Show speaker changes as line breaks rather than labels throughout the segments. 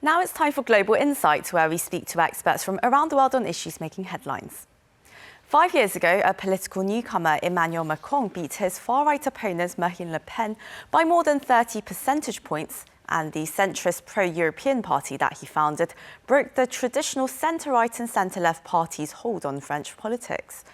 Now it's time for Global Insight, where we speak to experts from around the world on issues making headlines. 5 years ago, a political newcomer, Emmanuel Macron, beat his far-right opponent, Marine Le Pen, by more than 30 percentage points, and the centrist pro-European party that he founded broke the traditional centre-right and centre-left parties' hold on French politics.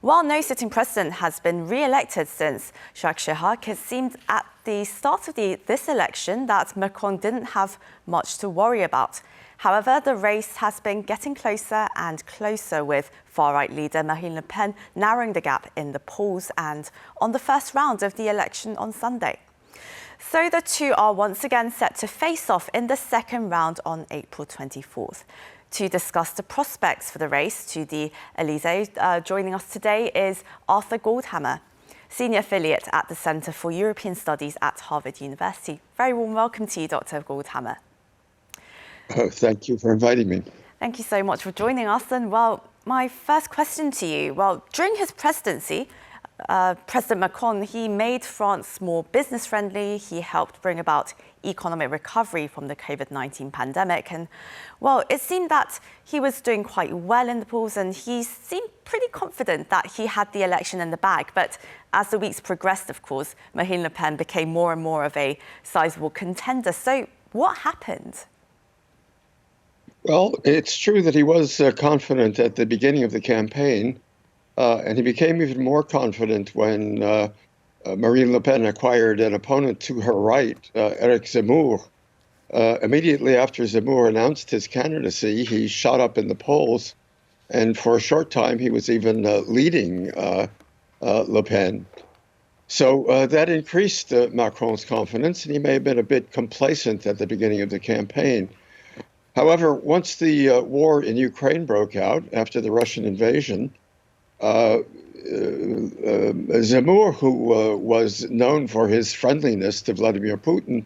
While no sitting president has been re-elected since Jacques Chirac, it seemed at the start of this election that Macron didn't have much to worry about. However, the race has been getting closer and closer, with far-right leader Marine Le Pen narrowing the gap in the polls and on the first round of the election on Sunday. So the two are once again set to face off in the second round on April 24th. To discuss the prospects for the race to the Elysee, joining us today is Arthur Goldhammer, Senior Affiliate at the Centre for European Studies at Harvard University. Very warm welcome to you, Dr. Goldhammer.
Thank you for inviting me.
Thank you so much for joining us. And well, my first question to you, during his presidency, President Macron, he made France more business-friendly. He helped bring about economic recovery from the COVID-19 pandemic. And, it seemed that he was doing quite well in the polls, and he seemed pretty confident that he had the election in the bag. But as the weeks progressed, of course, Marine Le Pen became more and more of a sizable contender. So what happened?
Well, it's true that he was confident at the beginning of the campaign. And he became even more confident when Marine Le Pen acquired an opponent to her right, Eric Zemmour. Immediately after Zemmour announced his candidacy, he shot up in the polls. And for a short time, he was even leading Le Pen. So that increased Macron's confidence, and he may have been a bit complacent at the beginning of the campaign. However, once the war in Ukraine broke out after the Russian invasion, Zemmour, who was known for his friendliness to Vladimir Putin,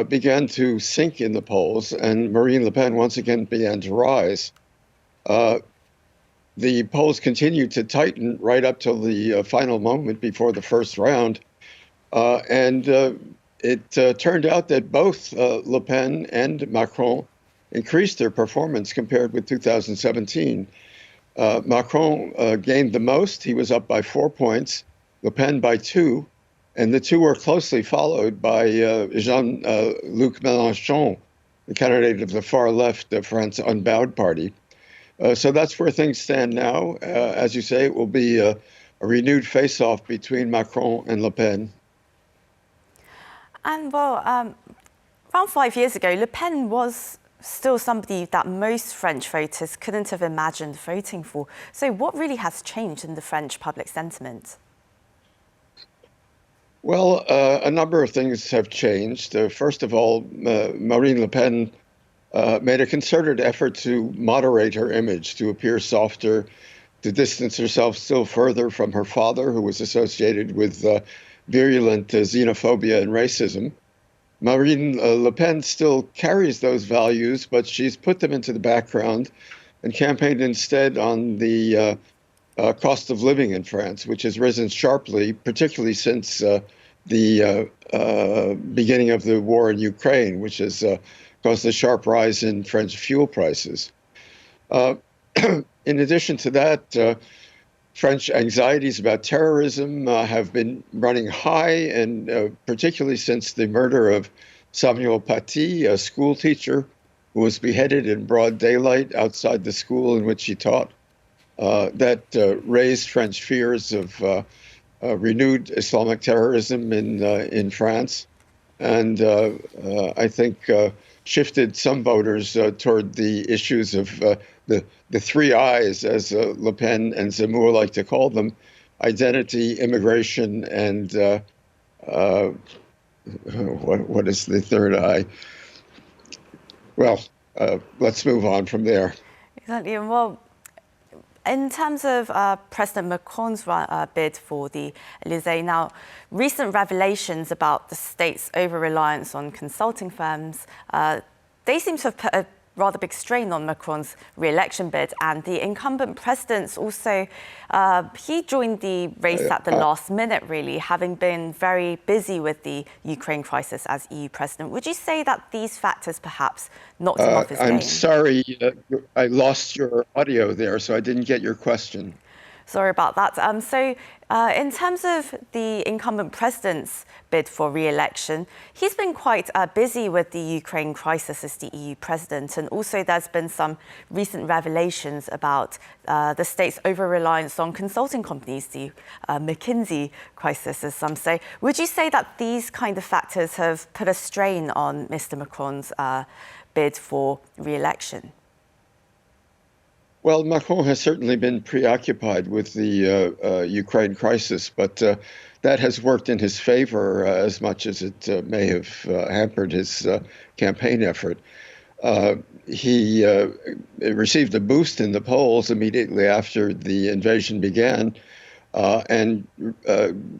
began to sink in the polls, and Marine Le Pen once again began to rise. The polls continued to tighten right up till the final moment before the first round, and it turned out that both Le Pen and Macron increased their performance compared with 2017. Macron gained the most. He was up by 4 points, Le Pen by 2, and the two were closely followed by JeanLuc Melenchon, the candidate of the far left France Unbowed Party. So that's where things stand now. As you say, it will be a renewed face-off between Macron and Le Pen.
And around 5 years ago, Le Pen was still somebody that most French voters couldn't have imagined voting for. So what really has changed in the French public sentiment?
Well, a number of things have changed. First of all, Marine Le Pen made a concerted effort to moderate her image, to appear softer, to distance herself still further from her father, who was associated with virulent xenophobia and racism. Marine Le Pen still carries those values, but she's put them into the background and campaigned instead on the cost of living in France, which has risen sharply, particularly since the beginning of the war in Ukraine, which has caused a sharp rise in French fuel prices. In addition to that, French anxieties about terrorism have been running high, and particularly since the murder of Samuel Paty, a school teacher who was beheaded in broad daylight outside the school in which he taught. That raised French fears of renewed Islamic terrorism in France, and I think shifted some voters toward the issues of the three I's, as Le Pen and Zemmour like to call them: identity, immigration, and what is the third I? Well, let's move on from there.
Exactly. And in terms of President Macron's bid for the Elysee, now, recent revelations about the state's over-reliance on consulting firms, they seem to have put a rather big strain on Macron's re-election bid, and the incumbent president's also, he joined the race at the last minute, really, having been very busy with the Ukraine crisis as EU president. Would you say that these factors perhaps knocked him off his game?
I'm sorry, I lost your audio there, so I didn't get your question.
Sorry about that. In terms of the incumbent president's bid for re-election, he's been quite busy with the Ukraine crisis as the EU president. And also there's been some recent revelations about the state's over-reliance on consulting companies, the McKinsey crisis, as some say. Would you say that these kind of factors have put a strain on Mr. Macron's bid for re-election?
Well, Macron has certainly been preoccupied with the Ukraine crisis, but that has worked in his favor as much as it may have hampered his campaign effort. He received a boost in the polls immediately after the invasion began and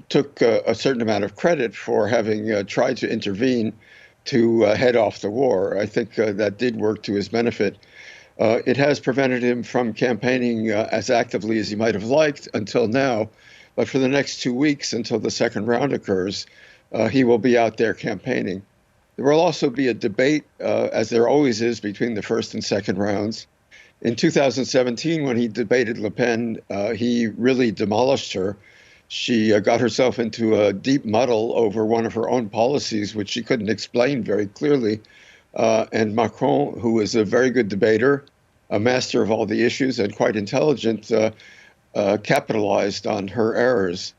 took a certain amount of credit for having tried to intervene to head off the war. I think that did work to his benefit. It has prevented him from campaigning as actively as he might have liked until now. But for the next 2 weeks, until the second round occurs, he will be out there campaigning. There will also be a debate, as there always is, between the first and second rounds. In 2017, when he debated Le Pen, he really demolished her. She got herself into a deep muddle over one of her own policies, which she couldn't explain very clearly. And Macron, who is a very good debater, a master of all the issues and quite intelligent, capitalized on her errors.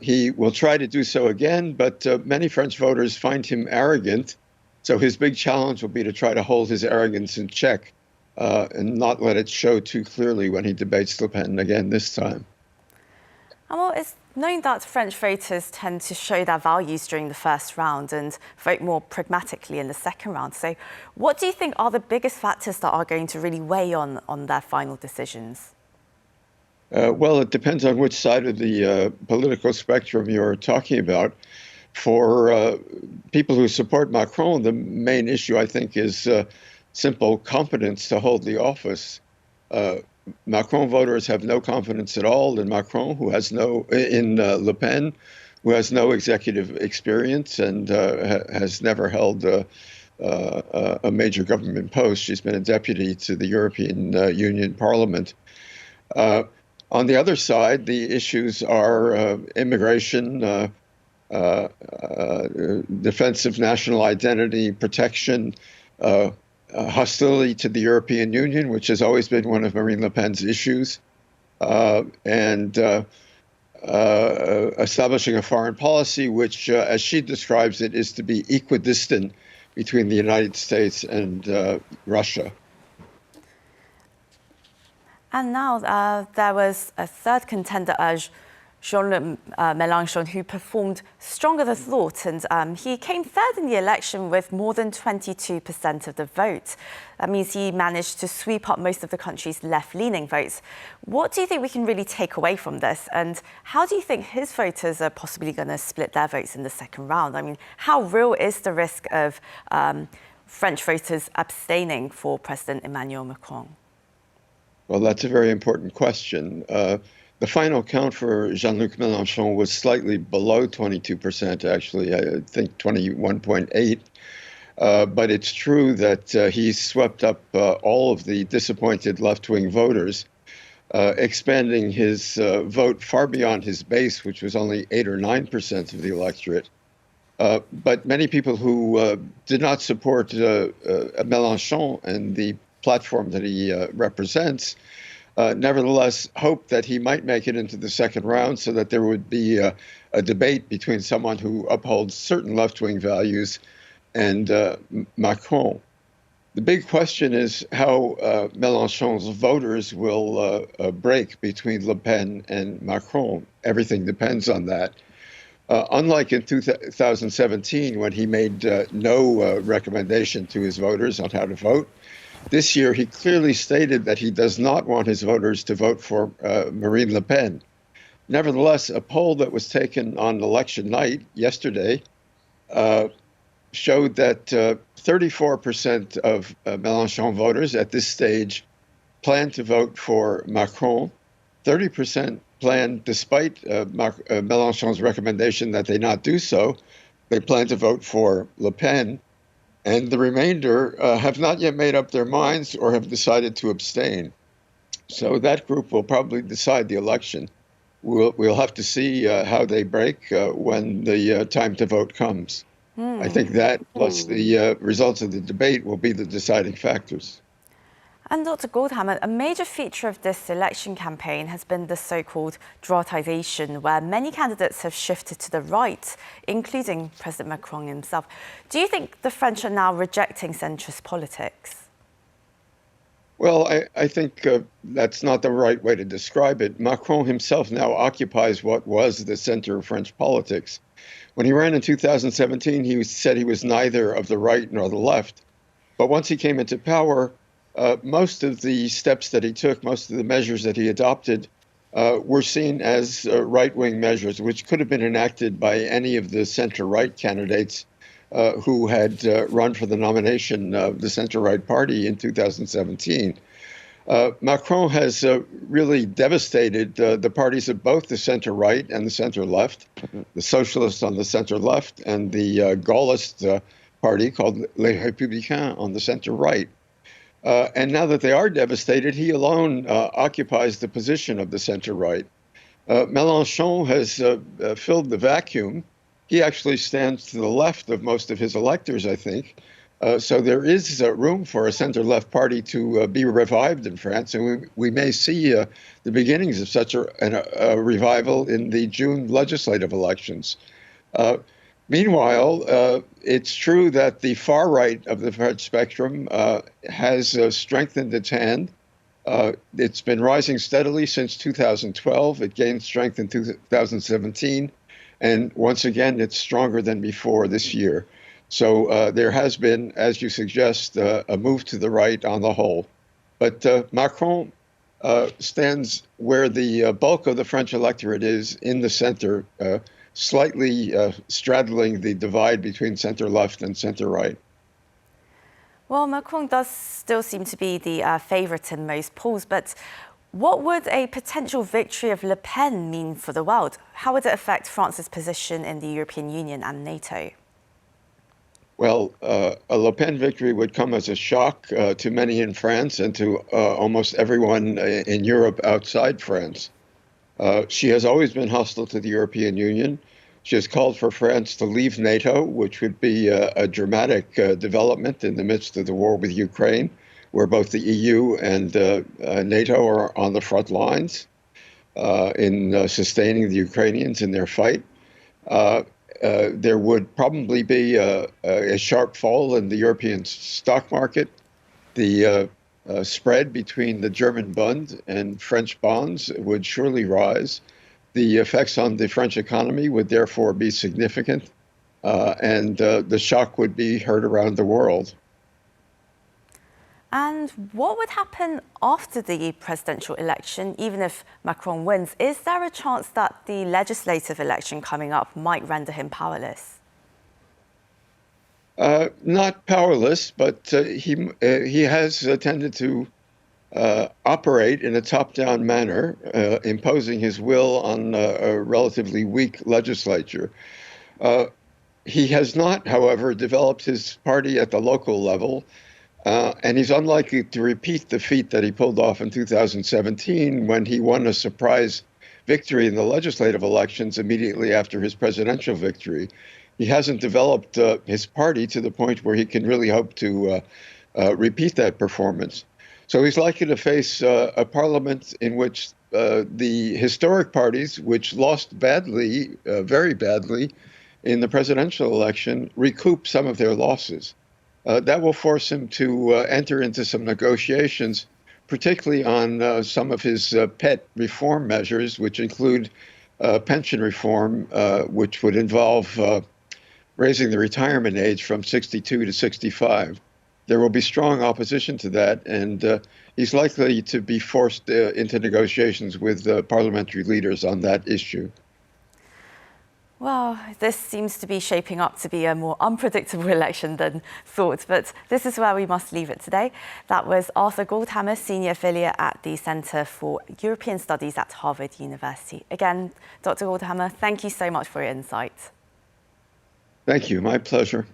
He will try to do so again, but many French voters find him arrogant. So his big challenge will be to try to hold his arrogance in check and not let it show too clearly when he debates Le Pen again this time.
Well, it's known that French voters tend to show their values during the first round and vote more pragmatically in the second round. So what do you think are the biggest factors that are going to really weigh on their final decisions?
Well, it depends on which side of the political spectrum you're talking about. For people who support Macron, the main issue, I think, is simple competence to hold the office. Macron voters have no confidence at all in Macron, who has in Le Pen, who has no executive experience and has never held a major government post. She's been a deputy to the European Union Parliament. On the other side, the issues are immigration, defense of national identity, protection, hostility to the European Union, which has always been one of Marine Le Pen's issues, and establishing a foreign policy which, as she describes it, is to be equidistant between the United States and Russia.
And now there was a third contender, JeanLuc Melenchon, who performed stronger than thought, and he came third in the election with more than 22% of the vote. That means he managed to sweep up most of the country's left-leaning votes. What do you think we can really take away from this, and how do you think his voters are possibly going to split their votes in the second round? I mean, how real is the risk of French voters abstaining for President Emmanuel Macron?
Well, that's a very important question. The final count for JeanLuc Melenchon was slightly below 22%, actually, I think 21.8. But it's true that he swept up all of the disappointed left-wing voters, expanding his vote far beyond his base, which was only 8 or 9% of the electorate. But many people who did not support Melenchon and the platform that he represents nevertheless hoped that he might make it into the second round so that there would be a debate between someone who upholds certain left-wing values and Macron. The big question is how Mélenchon's voters will break between Le Pen and Macron. Everything depends on that. Unlike in 2017, when he made no recommendation to his voters on how to vote, this year he clearly stated that he does not want his voters to vote for Marine Le Pen. Nevertheless, a poll that was taken on election night yesterday showed that 34% of Mélenchon voters at this stage plan to vote for Macron. 30% plan, despite Mélenchon's recommendation that they not do so, they plan to vote for Le Pen. And the remainder have not yet made up their minds or have decided to abstain. So that group will probably decide the election. We'll have to see how they break when the time to vote comes. I think that, plus the results of the debate, will be the deciding factors.
And Dr. Goldhammer, a major feature of this election campaign has been the so-called Draughtisation, where many candidates have shifted to the right, including President Macron himself. Do you think the French are now rejecting centrist politics?
Well, I think that's not the right way to describe it. Macron himself now occupies what was the center of French politics. When he ran in 2017, he said he was neither of the right nor the left. But once he came into power, most of the steps that he took, most of the measures that he adopted, were seen as right-wing measures, which could have been enacted by any of the center-right candidates who had run for the nomination of the center-right party in 2017. Macron has really devastated the parties of both the center-right and the center-left, the socialists on the center-left and the Gaullist party called Les Républicains on the center-right. And now that they are devastated, he alone occupies the position of the center-right. Mélenchon has filled the vacuum. He actually stands to the left of most of his electors, I think. So there is room for a center-left party to be revived in France, and we may see the beginnings of such a revival in the June legislative elections. Meanwhile, it's true that the far right of the French spectrum has strengthened its hand. It's been rising steadily since 2012. It gained strength in 2017. And once again, it's stronger than before this year. So there has been, as you suggest, a move to the right on the whole. But Macron stands where the bulk of the French electorate is, in the center, slightly straddling the divide between center-left and center-right.
Well, Macron does still seem to be the favourite in most polls, but what would a potential victory of Le Pen mean for the world? How would it affect France's position in the European Union and NATO?
Well, a Le Pen victory would come as a shock to many in France and to almost everyone in Europe outside France. She has always been hostile to the European Union. She has called for France to leave NATO, which would be a dramatic development in the midst of the war with Ukraine, where both the EU and NATO are on the front lines in sustaining the Ukrainians in their fight. There would probably be a sharp fall in the European stock market. The spread between the German Bund and French bonds would surely rise. The effects on the French economy would therefore be significant, and the shock would be heard around the world.
And what would happen after the presidential election, even if Macron wins? Is there a chance that the legislative election coming up might render him powerless?
Not powerless, but he has tended to operate in a top-down manner, imposing his will on a relatively weak legislature. He has not, however, developed his party at the local level. And he's unlikely to repeat the feat that he pulled off in 2017 when he won a surprise victory in the legislative elections immediately after his presidential victory. He hasn't developed his party to the point where he can really hope to repeat that performance. So he's likely to face a parliament in which the historic parties, which lost badly, very badly, in the presidential election, recoup some of their losses. That will force him to enter into some negotiations, particularly on some of his pet reform measures, which include pension reform, which would involve raising the retirement age from 62 to 65. There will be strong opposition to that, and he's likely to be forced into negotiations with parliamentary leaders on that issue.
Well, this seems to be shaping up to be a more unpredictable election than thought, but this is where we must leave it today. That was Arthur Goldhammer, Senior Affiliate at the Centre for European Studies at Harvard University. Again, Dr. Goldhammer, thank you so much for your insight.
Thank you. My pleasure.